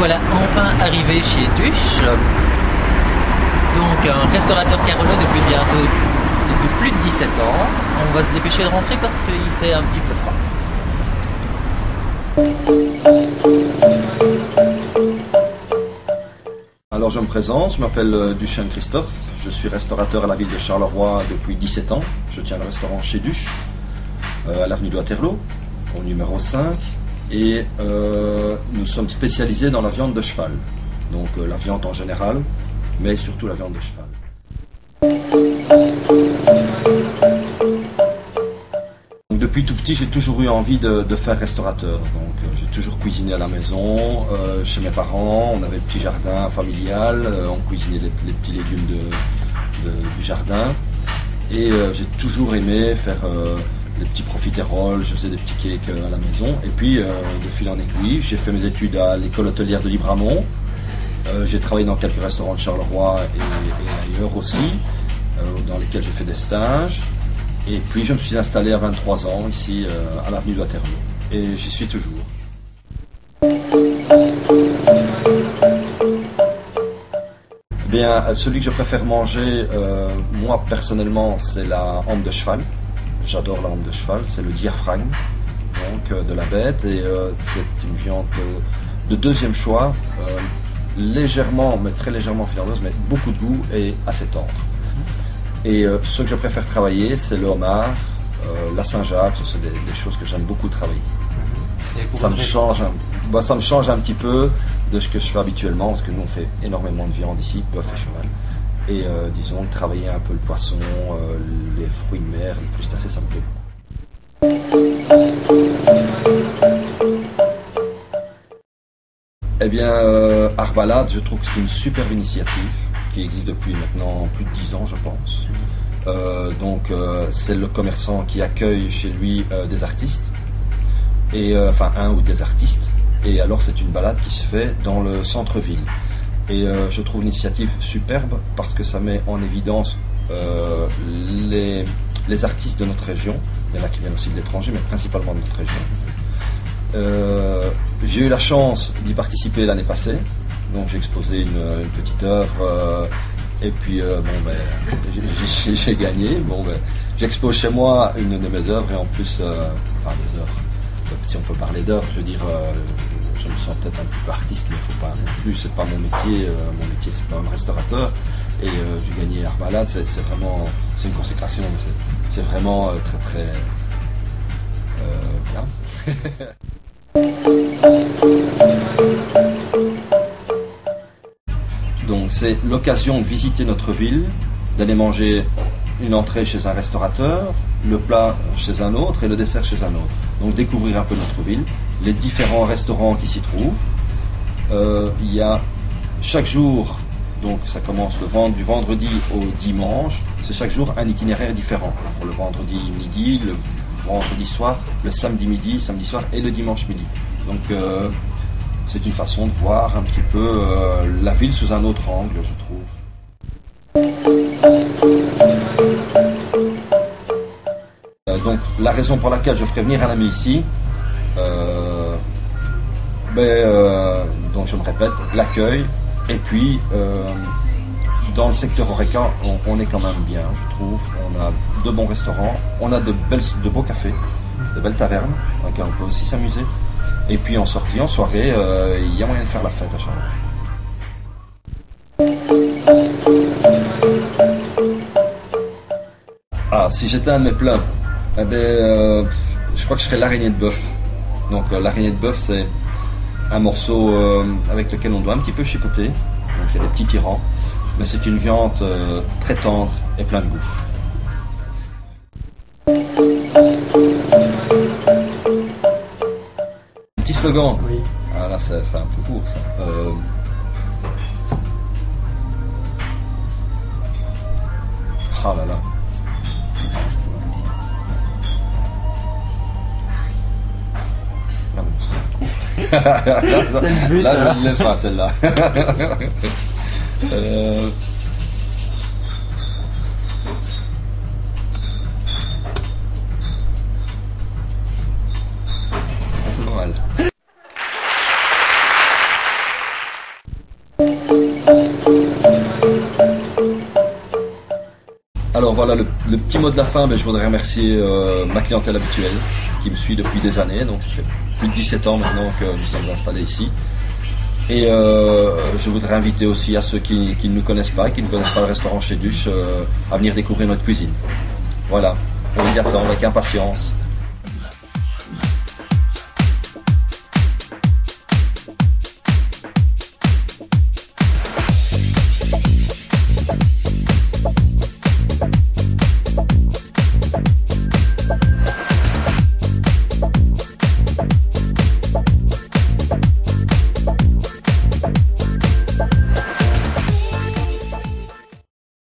voilà enfin arrivé chez Duche. Donc un restaurateur Carolo depuis plus de 17 ans. On va se dépêcher de rentrer parce qu'il fait un petit peu froid. Alors je me présente, je m'appelle Duchesne Christophe, je suis restaurateur à la ville de Charleroi depuis 17 ans. Je tiens le restaurant chez Duche, à l'avenue de Waterloo, au numéro 5. Et nous sommes spécialisés dans la viande de cheval. Donc la viande en général, mais surtout la viande de cheval. Donc, depuis tout petit, j'ai toujours eu envie de faire restaurateur. Donc j'ai toujours cuisiné à la maison, chez mes parents. On avait le petit jardin familial, on cuisinait les petits légumes du jardin. Et j'ai toujours aimé faire des petits profiteroles, je faisais des petits cakes à la maison. Et puis de fil en aiguille, j'ai fait mes études à l'école hôtelière de Libramont. J'ai travaillé dans quelques restaurants de Charleroi et ailleurs aussi, dans lesquels j'ai fait des stages. Et puis je me suis installé à 23 ans ici à l'avenue de Waterloo. Et j'y suis toujours. Bien, celui que je préfère manger, moi personnellement, c'est la hampe de cheval. J'adore la hampe de cheval, c'est le diaphragme donc, de la bête. Et c'est une viande de deuxième choix. Légèrement, mais très légèrement filameuse, mais beaucoup de goût et assez tendre. Et ce que je préfère travailler, c'est le homard, la Saint-Jacques, c'est des choses que j'aime beaucoup travailler. Ça me change un petit peu de ce que je fais habituellement, parce que nous on fait énormément de viande ici, bœuf et cheval. Et disons, travailler un peu le poisson, les fruits de mer, les crustacés, ça me plaît beaucoup. Eh bien, Arbalade, je trouve que c'est une superbe initiative qui existe depuis maintenant plus de 10 ans, je pense. C'est le commerçant qui accueille chez lui des artistes, et enfin un ou des artistes. Et alors, c'est une balade qui se fait dans le centre-ville. Et je trouve l'initiative superbe parce que ça met en évidence les artistes de notre région. Il y en a qui viennent aussi de l'étranger, mais principalement de notre région. J'ai eu la chance d'y participer l'année passée, donc j'ai exposé une petite œuvre et puis j'ai gagné. J'expose chez moi une de mes œuvres et en plus, enfin des œuvres, si on peut parler d'œuvres, je veux dire, je me sens peut-être un petit peu artiste, mais il faut pas non plus, c'est pas mon métier c'est pas un restaurateur. Et j'ai gagné Arbalade, c'est vraiment, c'est une consécration, c'est vraiment très très bien. Donc c'est l'occasion de visiter notre ville, d'aller manger une entrée chez un restaurateur, le plat chez un autre et le dessert chez un autre. Donc découvrir un peu notre ville, les différents restaurants qui s'y trouvent. Il y a chaque jour, donc ça commence du vendredi au dimanche, c'est chaque jour un itinéraire différent. Pour le vendredi midi, le vendredi soir, le samedi midi, samedi soir et le dimanche midi. Donc c'est une façon de voir un petit peu la ville sous un autre angle, je trouve. Donc la raison pour laquelle je ferai venir un ami ici, donc je me répète, l'accueil, et puis dans le secteur Horeca, on est quand même bien, je trouve. On a de bons restaurants, on a de beaux cafés, de belles tavernes, dans lesquelles on peut aussi s'amuser. Et puis en sortie, en soirée, il y a moyen de faire la fête à Charleroi. Ah, si j'étais un de mes plats, je crois que je serais l'araignée de bœuf. Donc l'araignée de bœuf, c'est un morceau avec lequel on doit un petit peu chipoter. Donc il y a des petits tyrans. Mais c'est une viande très tendre et plein de goût. Petit slogan. Oui. Ah là c'est un peu court ça. Ah là là. C'est le but, là je ne l'ai pas celle-là. C'est pas mal. Alors voilà, le petit mot de la fin, je voudrais remercier ma clientèle habituelle qui me suit depuis des années, donc ça fait plus de 17 ans maintenant que nous sommes installés ici. Et je voudrais inviter aussi à ceux qui ne nous connaissent pas, qui ne connaissent pas le restaurant Chez Duche, à venir découvrir notre cuisine. Voilà, on vous y attend avec impatience.